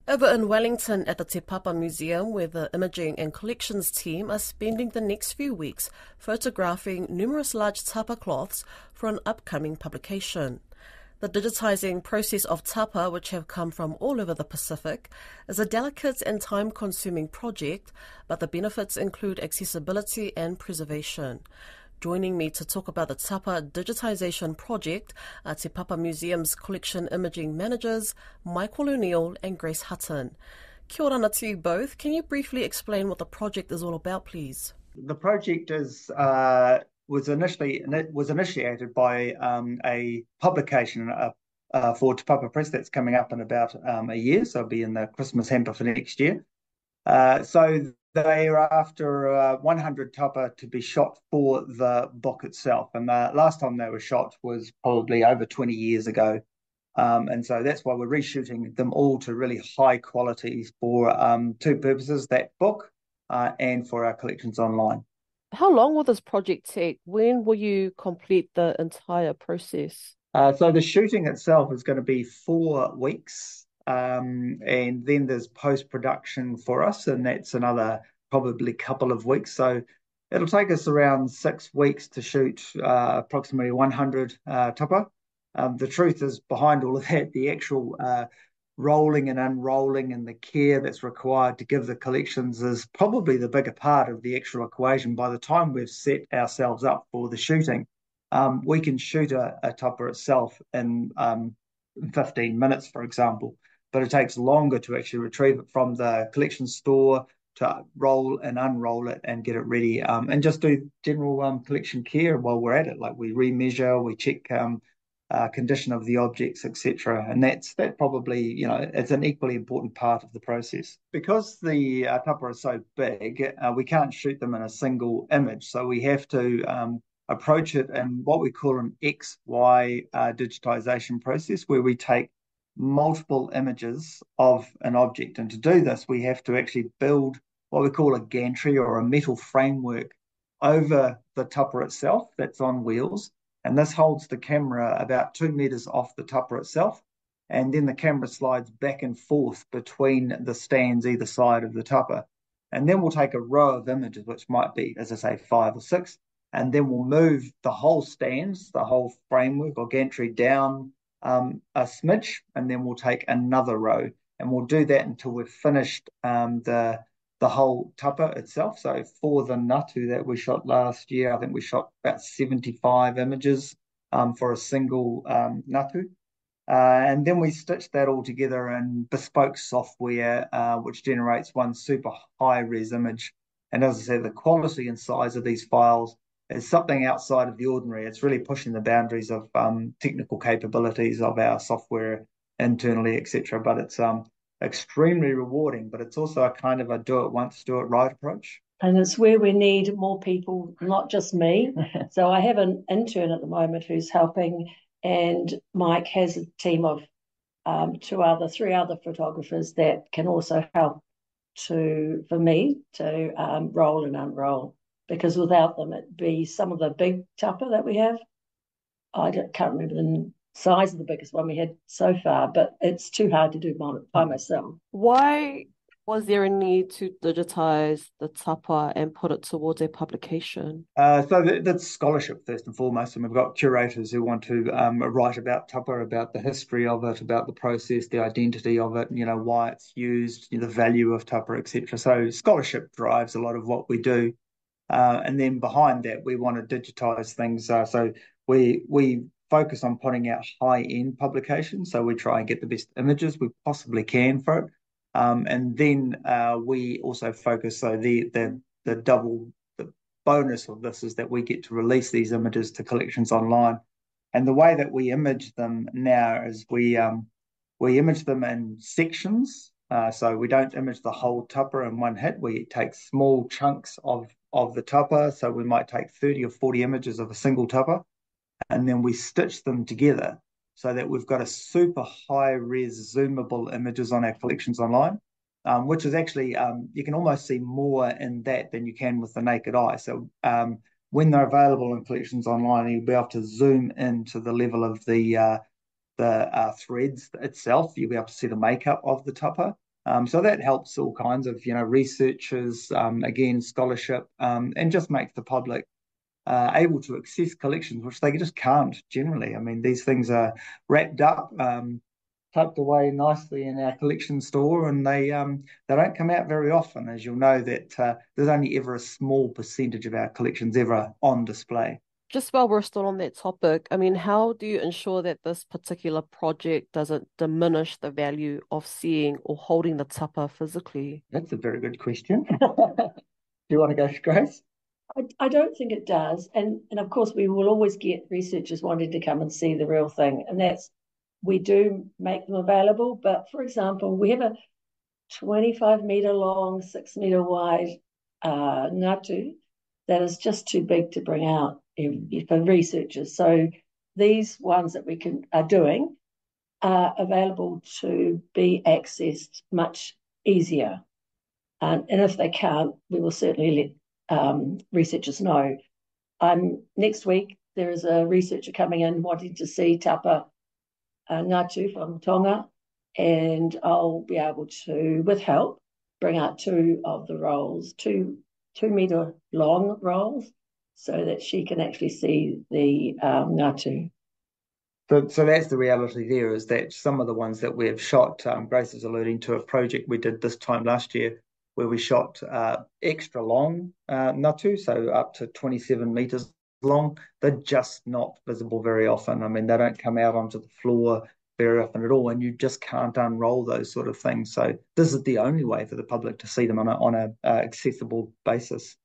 Over in Wellington at the Te Papa Museum, where the imaging and collections team are spending the next few weeks photographing numerous large tapa cloths for an upcoming publication. The digitising process of tapa, which have come from all over the Pacific, is a delicate and time-consuming project, but the benefits include accessibility and preservation. Joining me to talk about the tapa digitisation project are Te Papa Museum's collection imaging managers, Michael O'Neill and Grace Hutton. Kia ora to you both. Can you briefly explain what the project is all about, please? The project was initiated by a publication for Te Papa Press that's coming up in about a year, so it'll be in the Christmas hamper for next year. So they are after 100 tapa to be shot for the book itself, and the last time they were shot was probably over 20 years ago. And so that's why we're reshooting them all to really high quality for two purposes, that book and for our collections online. How long will this project take? When will you complete the entire process? So the shooting itself is going to be 4 weeks. And then there's post-production for us, and that's another probably couple of weeks. So it'll take us around 6 weeks to shoot approximately 100 tapa. The truth is, behind all of that, the actual rolling and unrolling and the care that's required to give the collections is probably the bigger part of the actual equation. By the time we've set ourselves up for the shooting, we can shoot a tupper itself in 15 minutes, for example, but it takes longer to actually retrieve it from the collection store to roll and unroll it and get it ready, and just do general collection care while we're at it. Like we remeasure, we check condition of the objects, etc. And that probably, it's an equally important part of the process. Because the tupper is so big, we can't shoot them in a single image. So we have to approach it in what we call an XY digitization process, where we take multiple images of an object. And to do this, we have to actually build what we call a gantry or a metal framework over the tupper itself that's on wheels, and this holds the camera about 2 meters off the tupper itself. And then the camera slides back and forth between the stands either side of the tupper. And then we'll take a row of images, which might be, as I say, 5 or 6. And then we'll move the whole stands, the whole framework or gantry down a smidge. And then we'll take another row. And we'll do that until we've finished the whole tapa itself. So for the Ngatu that we shot last year, I think we shot about 75 images for a single Ngatu. And then we stitched that all together in bespoke software, which generates one super high res image. And as I said, the quality and size of these files is something outside of the ordinary. It's really pushing the boundaries of technical capabilities of our software internally, etc. But it's extremely rewarding, but it's also a kind of a do it once, do it right approach. And it's where we need more people, not just me. So I have an intern at the moment who's helping, and Mike has a team of three other photographers that can also help for me to roll and unroll. Because without them, it'd be some of the big tupper that we have. Can't remember the size of the biggest one we had so far, but it's too hard to do by myself. Why was there a need to digitize the tapa and put it towards a publication? So that's scholarship first and foremost, and we've got curators who want to write about tapa, about the history of it, about the process, the identity of it, why it's used, the value of tapa, etc. So scholarship drives a lot of what we do. And then behind that, we want to digitize things. So we focus on putting out high-end publications. So we try and get the best images we possibly can for it. And then we also focus. So the bonus of this is that we get to release these images to collections online. And the way that we image them now is we image them in sections. So we don't image the whole tupper in one hit. We take small chunks of the tupper. So we might take 30 or 40 images of a single tupper, and then we stitch them together so that we've got a super high res zoomable images on our collections online, which is actually, you can almost see more in that than you can with the naked eye. So when they're available in collections online, you'll be able to zoom into the level of the threads itself. You'll be able to see the makeup of the tupper. So that helps all kinds of, researchers, again, scholarship, and just makes the public able to access collections, which they just can't generally. I mean, these things are wrapped up, tucked away nicely in our collection store, and they don't come out very often. As you'll know, that there's only ever a small percentage of our collections ever on display. Just while we're still on that topic, I mean, how do you ensure that this particular project doesn't diminish the value of seeing or holding the tapa physically? That's a very good question. Do you want to go, Grace? I don't think it does. And of course, we will always get researchers wanting to come and see the real thing. And we do make them available. But for example, we have a 25-metre long, 6-metre wide ngatu that is just too big to bring out for researchers. So these ones that we are doing are available to be accessed much easier. And if they can't, we will certainly let researchers know. Next week, there is a researcher coming in wanting to see tapa ngatu from Tonga, and I'll be able to, with help, bring out 2 of the rolls, 2-metre long rolls, so that she can actually see the ngatu. So that's the reality there, is that some of the ones that we have shot, Grace is alluding to a project we did this time last year where we shot extra long ngatu, so up to 27 metres long. They're just not visible very often. I mean, they don't come out onto the floor very often at all, and you just can't unroll those sort of things. So this is the only way for the public to see them on a accessible basis.